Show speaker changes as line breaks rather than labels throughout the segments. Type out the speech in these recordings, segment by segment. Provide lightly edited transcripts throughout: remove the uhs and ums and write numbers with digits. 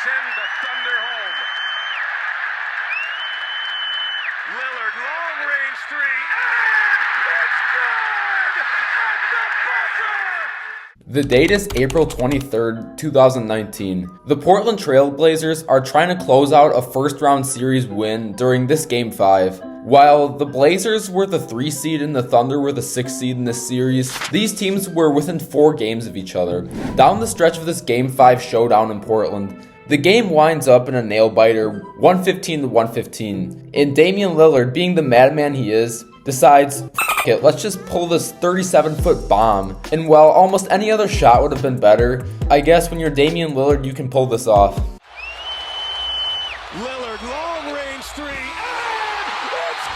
send the Thunder home. Lillard, long-range three, and it's good! At the buzzer!
The date is April 23rd, 2019. The Portland Trail Blazers are trying to close out a first-round series win during this Game 5. While the Blazers were the 3 seed and the Thunder were the 6 seed in this series, these teams were within 4 games of each other. Down the stretch of this Game 5 showdown in Portland, the game winds up in a nail-biter, 115-115, and Damian Lillard, being the madman he is, decides, F it, let's just pull this 37-foot bomb. And while almost any other shot would have been better, I guess when you're Damian Lillard, you can pull this off.
Lillard, long-range three, and it's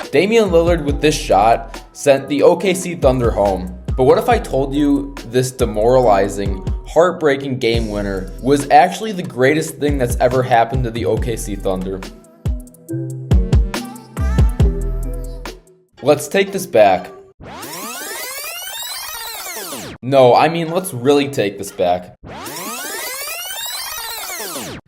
good!
Damian Lillard with this shot sent the OKC Thunder home. But what if I told you this demoralizing, heartbreaking game winner was actually the greatest thing that's ever happened to the OKC Thunder? Let's take this back. No, I mean, let's really take this back.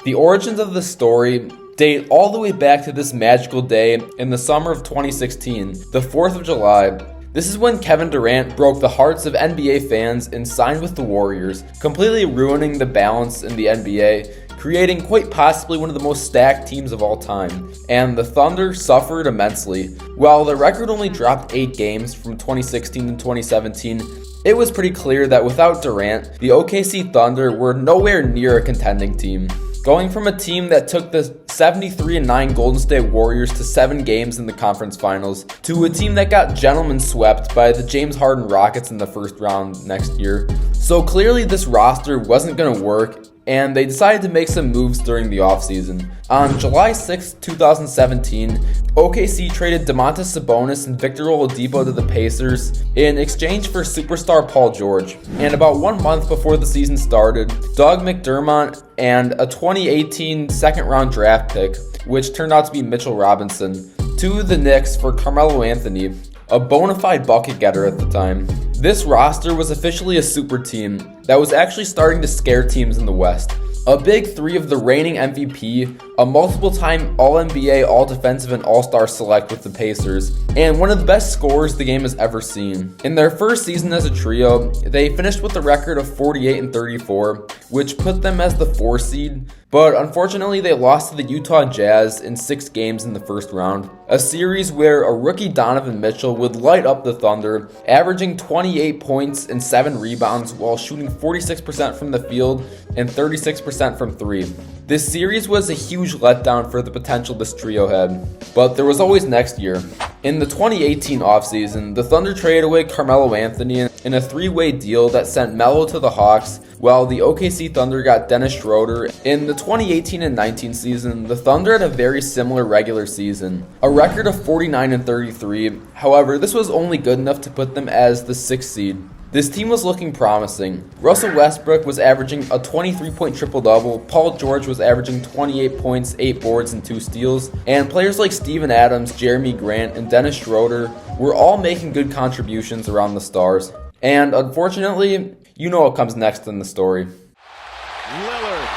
The origins of the story date all the way back to this magical day in the summer of 2016, the 4th of July. This is when Kevin Durant broke the hearts of NBA fans and signed with the Warriors, completely ruining the balance in the NBA, creating quite possibly one of the most stacked teams of all time. And the Thunder suffered immensely. While the record only dropped 8 games from 2016 to 2017, it was pretty clear that without Durant, the OKC Thunder were nowhere near a contending team. Going from a team that took the 73-9 Golden State Warriors to 7 games in the conference finals, to a team that got gentlemen swept by the James Harden Rockets in the first round next year. So clearly this roster wasn't going to work, and they decided to make some moves during the offseason. On July 6, 2017, OKC traded Domantas Sabonis and Victor Oladipo to the Pacers in exchange for superstar Paul George. And about 1 month before the season started, Doug McDermott and a 2018 second-round draft pick, which turned out to be Mitchell Robinson, to the Knicks for Carmelo Anthony, a bona fide bucket getter at the time. This roster was officially a super team that was actually starting to scare teams in the West. A big 3 of the reigning MVP, a multiple-time All-NBA, All-Defensive, and All-Star select with the Pacers, and one of the best scorers the game has ever seen. In their first season as a trio, they finished with a record of 48-34, which put them as the 4 seed, but unfortunately they lost to the Utah Jazz in 6 games in the first round. A series where a rookie Donovan Mitchell would light up the Thunder, averaging 28 points and 7 rebounds while shooting 46% from the field and 36% from 3. This series was a huge letdown for the potential this trio had, but there was always next year. In the 2018 offseason, the Thunder traded away Carmelo Anthony in a 3-way deal that sent Melo to the Hawks, while the OKC Thunder got Dennis Schroeder. In the 2018 and 19 season, the Thunder had a very similar regular season, a record of 49-33. However, this was only good enough to put them as the 6th seed. This team was looking promising. Russell Westbrook was averaging a 23-point triple-double, Paul George was averaging 28 points, 8 boards, and 2 steals, and players like Steven Adams, Jeremy Grant, and Dennis Schroeder were all making good contributions around the Stars. And unfortunately, you know what comes next in the story.
Lillard,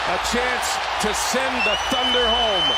a chance to send the Thunder home.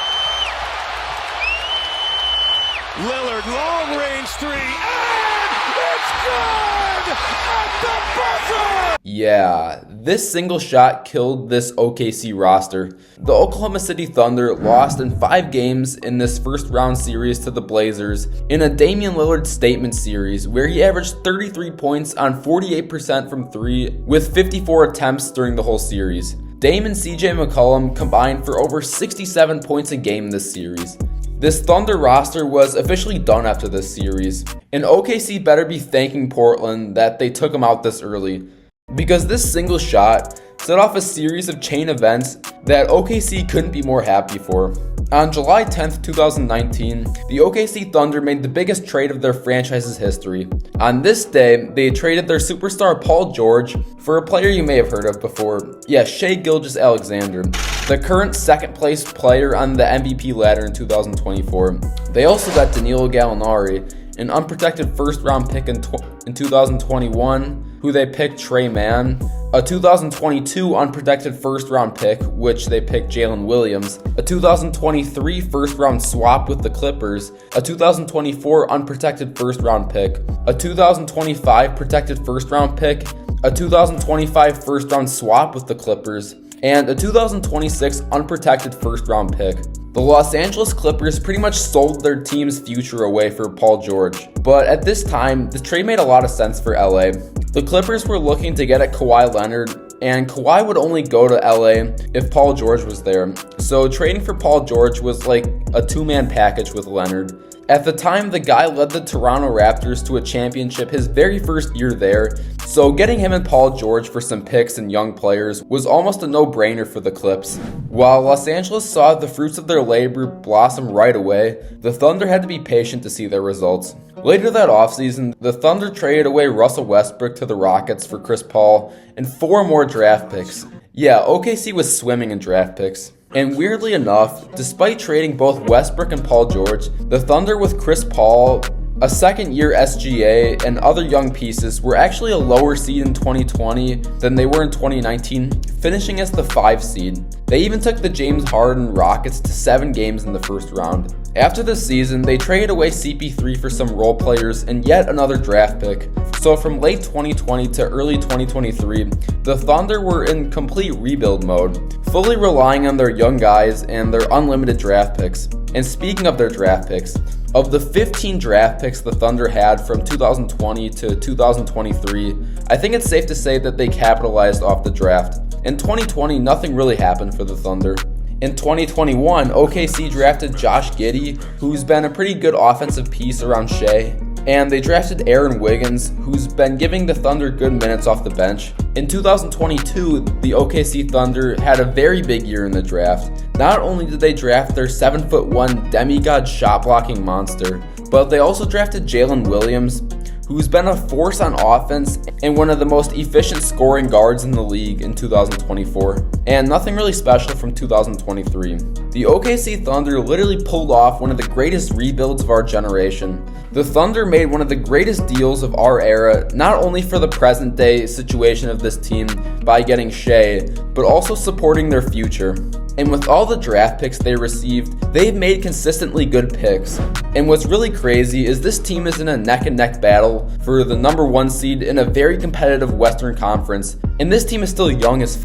Lillard, long-range three, and it's good! At the buzzer!
Yeah, this single shot killed this OKC roster. The Oklahoma City Thunder lost in 5 games in this first round series to the Blazers in a Damian Lillard statement series where he averaged 33 points on 48% from 3 with 54 attempts during the whole series. Dame and CJ McCollum combined for over 67 points a game this series. This Thunder roster was officially done after this series, and OKC better be thanking Portland that they took him out this early, because this single shot set off a series of chain events that OKC couldn't be more happy for. On July 10th, 2019, the OKC Thunder made the biggest trade of their franchise's history. On this day, they traded their superstar Paul George for a player you may have heard of before. Yeah, Shai Gilgeous-Alexander, the current second-place player on the MVP ladder in 2024. They also got Danilo Gallinari an unprotected first-round pick in 2021, who they picked Trey Mann, a 2022 unprotected first-round pick, which they picked Jalen Williams, a 2023 first-round swap with the Clippers, a 2024 unprotected first-round pick, a 2025 protected first-round pick, a 2025 first-round swap with the Clippers, and a 2026 unprotected first-round pick. The Los Angeles Clippers pretty much sold their team's future away for Paul George, but at this time, the trade made a lot of sense for LA. The Clippers were looking to get at Kawhi Leonard, and Kawhi would only go to LA if Paul George was there, so trading for Paul George was like a two-man package with Leonard. At the time, the guy led the Toronto Raptors to a championship his very first year there, so getting him and Paul George for some picks and young players was almost a no-brainer for the Clips. While Los Angeles saw the fruits of their labor blossom right away, the Thunder had to be patient to see their results. Later that offseason, the Thunder traded away Russell Westbrook to the Rockets for Chris Paul and 4 more draft picks. Yeah, OKC was swimming in draft picks. And weirdly enough, despite trading both Westbrook and Paul George, the Thunder with Chris Paul, a second-year SGA, and other young pieces were actually a lower seed in 2020 than they were in 2019, finishing as the 5 seed. They even took the James Harden Rockets to 7 games in the first round. After this season, they traded away CP3 for some role players and yet another draft pick. So from late 2020 to early 2023, the Thunder were in complete rebuild mode, fully relying on their young guys and their unlimited draft picks. And speaking of their draft picks, of the 15 draft picks the Thunder had from 2020 to 2023, I think it's safe to say that they capitalized off the draft. In 2020, nothing really happened for the Thunder. In 2021, OKC drafted Josh Giddey, who's been a pretty good offensive piece around Shea, and they drafted Aaron Wiggins, who's been giving the Thunder good minutes off the bench. In 2022, the OKC Thunder had a very big year in the draft. Not only did they draft their 7'1" demigod shot-blocking monster, but they also drafted Jalen Williams, who's been a force on offense and one of the most efficient scoring guards in the league in 2024. And nothing really special from 2023. The OKC Thunder literally pulled off one of the greatest rebuilds of our generation. The Thunder made one of the greatest deals of our era, not only for the present day situation of this team by getting Shea, but also supporting their future. And with all the draft picks they received, they've made consistently good picks. And what's really crazy is this team is in a neck-and-neck battle for the number 1 seed in a very competitive Western Conference, and this team is still young as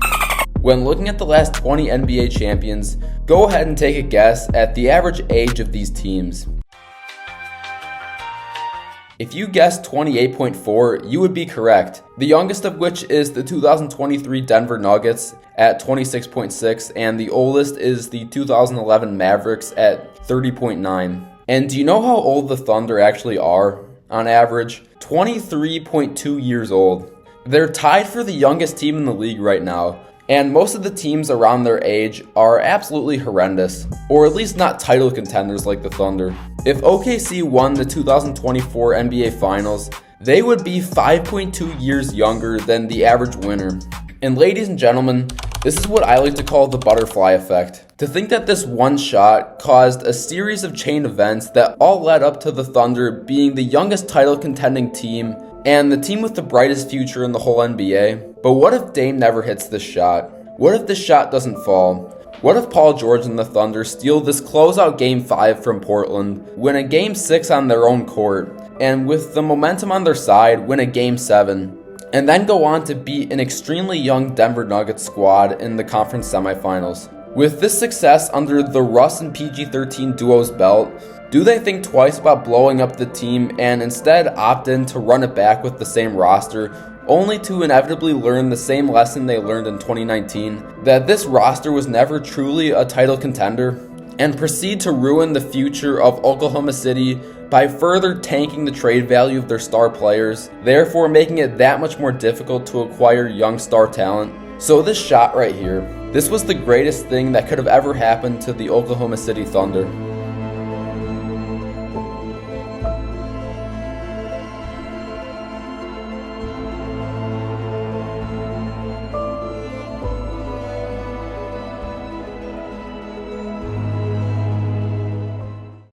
When looking at the last 20 NBA champions, go ahead and take a guess at the average age of these teams. If you guessed 28.4, you would be correct, the youngest of which is the 2023 Denver Nuggets at 26.6, and the oldest is the 2011 Mavericks at 30.9. And do you know how old the Thunder actually are, on average? 23.2 years old. They're tied for the youngest team in the league right now, and most of the teams around their age are absolutely horrendous, or at least not title contenders like the Thunder. If OKC won the 2024 NBA Finals, they would be 5.2 years younger than the average winner. And ladies and gentlemen, this is what I like to call the butterfly effect. To think that this one shot caused a series of chain events that all led up to the Thunder being the youngest title contending team and the team with the brightest future in the whole NBA. But what if Dame never hits this shot? What if this shot doesn't fall? What if Paul George and the Thunder steal this closeout Game 5 from Portland, win a Game 6 on their own court, and with the momentum on their side, win a Game 7, and then go on to beat an extremely young Denver Nuggets squad in the conference semifinals? With this success under the Russ and PG-13 duo's belt, do they think twice about blowing up the team and instead opt in to run it back with the same roster, only to inevitably learn the same lesson they learned in 2019, that this roster was never truly a title contender, and proceed to ruin the future of Oklahoma City by further tanking the trade value of their star players, therefore making it that much more difficult to acquire young star talent? So this shot right here, this was the greatest thing that could have ever happened to the Oklahoma City Thunder.